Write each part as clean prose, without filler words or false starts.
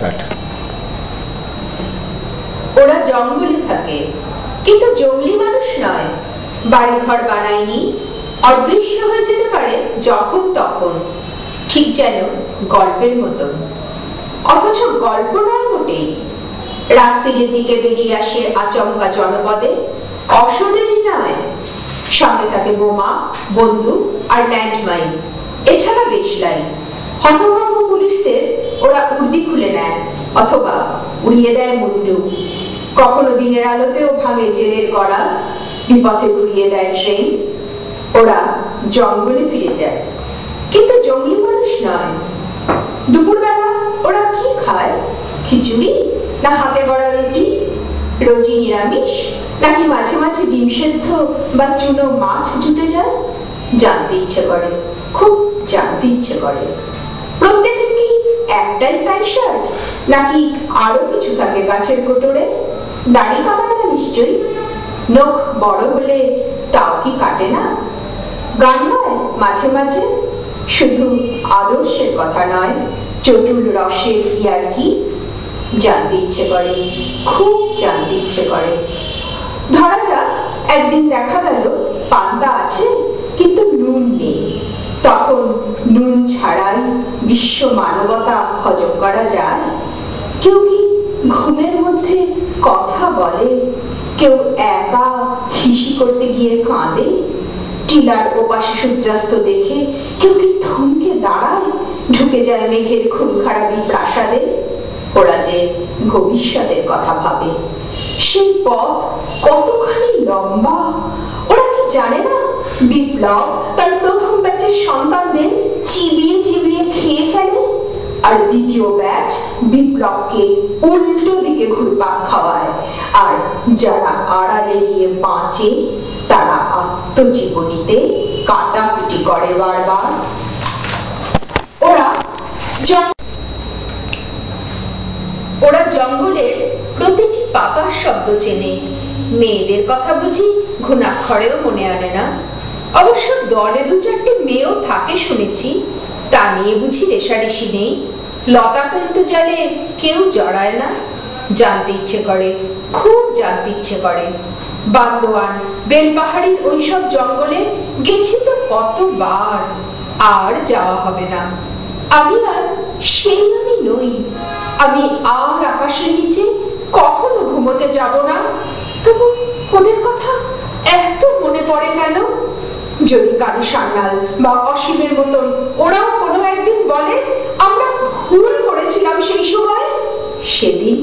Start. ওরা জঙ্গলে থাকে, কিন্তু জঙ্গলি মানুষ নয়। বাড়িঘর বানায়নি, অদৃশ্য হয়ে যেতে পারে যখন তখন, ঠিক যেন গল্পের মতন। অথচ গল্প নয় মোটেই। রাত্রির দিকে বেরিয়ে আসে আচমকা জনপদে, অশরীরই নয়। সঙ্গে থাকে বোমা, বন্দুক আর ল্যান্ডমাইন, এছাড়া দেশলাই। হতভম্ব পুলিশদের ওরা উর্দি খুলে নেয়, অথবা উড়িয়ে দেয় মুন্ডু। কখনো দিনের আলোতেও ভাঙে জেলের কড়া, বিপথে ঘুরিয়ে দেয় ট্রেন। ওরা জঙ্গলে ফিরে যায়, কিন্তু জঙ্গলি মানুষ নয়। দুপুরবেলা ওরা কি খায়? খিচুড়ি না হাতে গড়া রুটি? রোজই নিরামিষ, নাকি মাঝে মাঝে ডিম সেদ্ধ বা চুনো মাছ জুটে যায়? জানতে ইচ্ছে করে, খুব জানতে ইচ্ছে করে। প্রত্যেকের কি একটাই প্যান্ট শার্ট, নাকি আরো কিছু থাকে গাছের কোটরে? দাড়ি কামায় না নিশ্চয়ই। নখ বড় হলে তাও কি কাটে না? গান নয় মাঝে মাঝে, শুধু আদর্শের কথা নয়, চটুল রসের ইয়ার্কি। জানতে ইচ্ছে করে, খুব জানতে ইচ্ছে করে। ধরা যাক একদিন দেখা গেল পান্তা আছে, কিন্তু নুন নেই। তখন নুন ছাড়াই বিশ্ব মানবতা হজম করা যায়? কেউ কি ঘুমের মধ্যে কথা বলে? কেউ একা হিসি করতে গিয়ে কাঁদে? টিলার ওপাশে সূর্যাস্ত দেখে কেউ কি থমকে দাঁড়ায়, ঢুকে যায় মেঘের খুন খারাপি প্রাসাদে? ওরা যে ভবিষ্যতের কথা ভাবে, সেই পথ কতখানি লম্বা। ওরা কি জানে না বিপ্লব তার প্রথম ব্যাচের সন্তানদের চিবিয়ে চিবিয়ে খেয়ে ফেলে, আর দ্বিতীয় ব্যাচ বিপ্লবকে উল্টো দিকে ঘুরপাক খাওয়ায়। আর যারা আড়ালে গিয়ে বাঁচে, তারা আত্মজীবনীতে কাটাকুটি করে বারবার। ওরা জঙ্গলের প্রতিটি পাতার শব্দ চেনে। মেয়েদের কথা বুঝি ঘুণাক্ষরেও মনে আনে না। অবশ্য দলে দু চারটে মেয়েও থাকে শুনেছি, তা নিয়ে বুঝি রেশারেশি নেই। লতা ফেলতে চাইলে কেউ জড়ায় না। জানতে ইচ্ছে করে, খুব জানতে ইচ্ছে করে। বান্দোয়ান, বেলপাহাড়ির ওইসব জঙ্গলে গেছি তো কতবার, আর যাওয়া হবে না। আমি আর সেই আমি নই। আমি আর আকাশের নিচে কখনো ঘুমোতে যাব না। তবু ওদের কথা এত মনে পড়ে কেন? যদি কারো সান্যাল বা অসীমের মতন ওরাও কোনো একদিন বলে আমরা ভুল করেছিলাম সেই সময়, সেদিন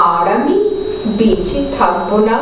আর আমি বেঁচে থাকবো না।